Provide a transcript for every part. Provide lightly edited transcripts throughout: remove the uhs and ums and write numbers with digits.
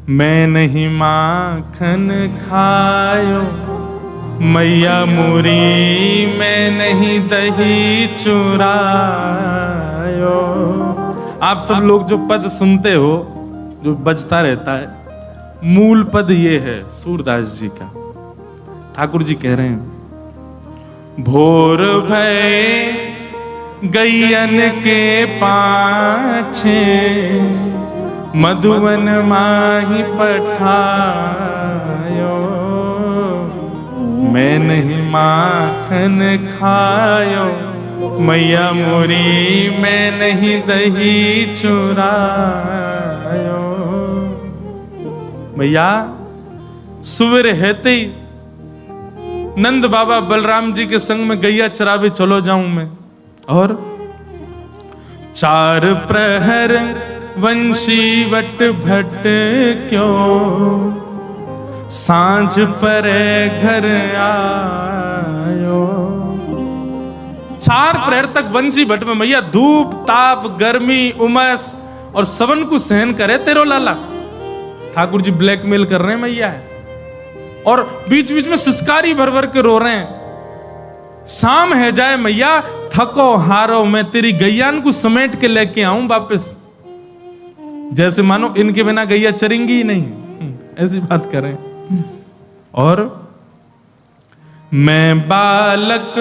मैं नहीं माखन खायो, मैया मोरी मैं नहीं दही चुरायो। आप सब लोग जो पद सुनते हो, जो बजता रहता है, मूल पद ये है सूरदास जी का। ठाकुर जी कह रहे हैं, भोर भय गैयन के पाछे, मधुवन माही पठायो, मैं नहीं माखन खायो, मैया मोरी मैं नहीं दही चुरायो। मैया सुबह रहते ही नंद बाबा बलराम जी के संग में गैया चरावे चलो जाऊं मैं, और 4 प्रहर वंशी वट भट क्यों, सांझ परे घर आयो। 4 प्रहर तक वंशी भट में मैया धूप ताप गर्मी उमस और सवन को सहन करे तेरो लाला। ठाकुर जी ब्लैकमेल कर रहे हैं मैया है, और बीच बीच में सिसकारी भर भर के रो रहे हैं। शाम है जाए मैया, थको हारो मैं तेरी गैयान को समेट के लेके आऊं वापस। जैसे मानो इनके बिना गैया चरेंगी ही नहीं, ऐसी बात करें। और मैं बालक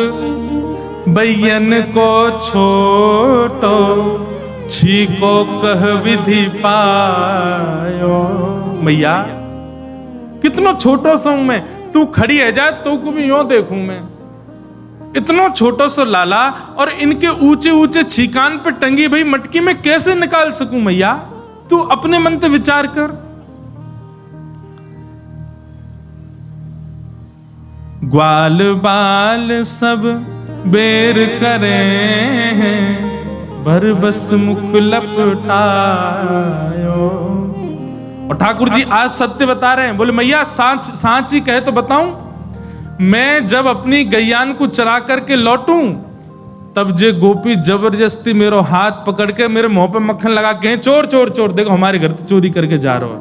बैयन को छोटो, छीको कह विधि पायो। मैया कितना छोटो सा हूं मैं, तू खड़ी है जाए तो को भी यूं देखूं मैं, इतना छोटो सा लाला, और इनके ऊंचे ऊंचे छीकान पे टंगी भाई मटकी में कैसे निकाल सकूं मैया? तू अपने मन से विचार कर। ग्वाल बाल सब बेर करे हैं, भर बस मुख लपटायो। और ठाकुर जी आज सत्य बता रहे हैं, बोले मैया सांच ही कहे तो बताऊं, मैं जब अपनी गैयान को चरा करके लौटूं, तब जे गोपी जबरदस्ती मेरो हाथ पकड़ के मेरे मुंह पे मक्खन लगा के चोर चोर चोर, देखो हमारे घर तो चोरी करके जा रहा है।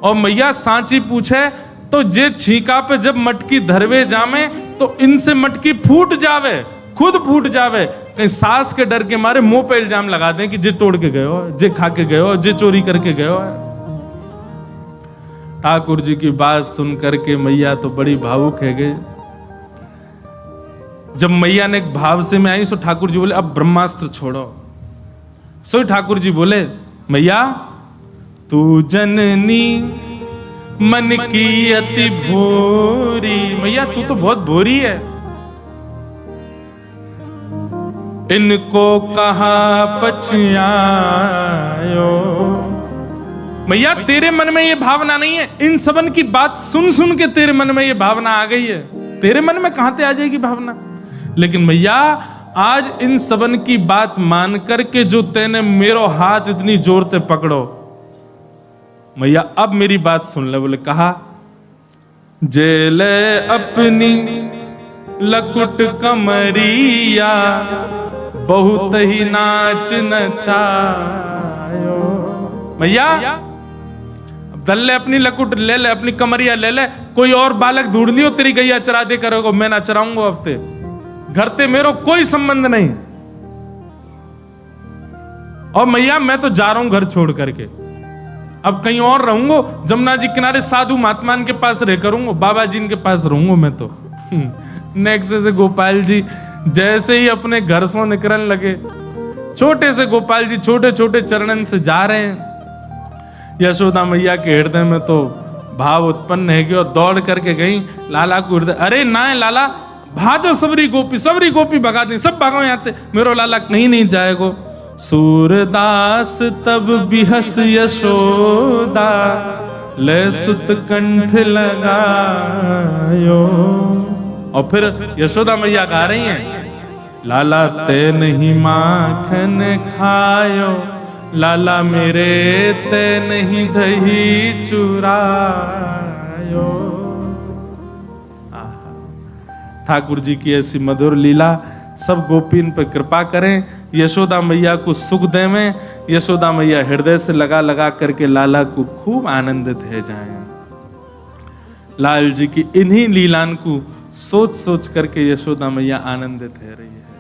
और मैया सांची पूछे तो जे छीका पे जब मटकी धरवे जामे, तो इनसे मटकी फूट जावे, खुद फूट जावे, कहीं सास के डर के मारे मुंह पे इल्जाम लगा दें कि जे तोड़ के गए हो, जे खा के गए हो, जे चोरी करके गए हो। ठाकुर जी की बात सुन करके मैया तो बड़ी भावुक है गए। जब मैया ने एक भाव से में आई, सो ठाकुर जी बोले अब ब्रह्मास्त्र छोड़ो। सो ठाकुर जी बोले मैया तू जननी मन की अति भोरी, मैया तू तो बहुत भोरी है, इनको कहा पछयायो। मैया तेरे मन में ये भावना नहीं है, इन सबन की बात सुन सुन के तेरे मन में ये भावना आ गई है, तेरे मन में कहां से आ जाएगी भावना? लेकिन मैया आज इन सबन की बात मान करके जो तेने मेरो हाथ इतनी जोर से पकड़ो, मैया अब मेरी बात सुन ले। बोले कहा, जेले अपनी लकुट कमरिया, बहुत ही नाच नचायो। मैया दल्ले अपनी लकुट ले ले, अपनी कमरिया ले ले, कोई और बालक ढूंढ लियो तेरी गैया चरा दे करोगे, मैं ना चराऊंगा अब ते घर ते मेरो कोई संबंध नहीं। और मैया मैं तो जा रहा हूं घर छोड़ करके, अब कहीं और रहूंगा, जमुना जी किनारे साधु महात्मान के पास रह करूंगा, बाबा जी के पास रहूंगा मैं तो। नेक्स्ट से गोपाल जी जैसे ही अपने घर से निकलने लगे, छोटे से गोपाल जी छोटे छोटे चरणन से जा रहे हैं। यशोदा मैया के हृदय में तो भाव उत्पन्न है कि और दौड़ करके गई लाला को हृदय, अरे ना लाला भाजो, सबरी गोपी भगा दी, सब भागो यहाँ से, मेरो लाला कहीं नहीं जाएगो। सूरदास तब बिहस यशोदा, ले सुत कंठ लगायो। और फिर यशोदा मैया गा रही हैं, लाला ते नहीं माखन खायो, लाला मेरे ते नहीं दही चुरायो। ठाकुर जी की ऐसी मधुर लीला, सब गोपी इन पर कृपा करें। यशोदा मैया को सुख दे में, यशोदा मैया हृदय से लगा लगा करके लाला को खूब आनंदित है जाए। लाल जी की इन्हीं लीलान को सोच सोच करके यशोदा मैया आनंदित है रही है।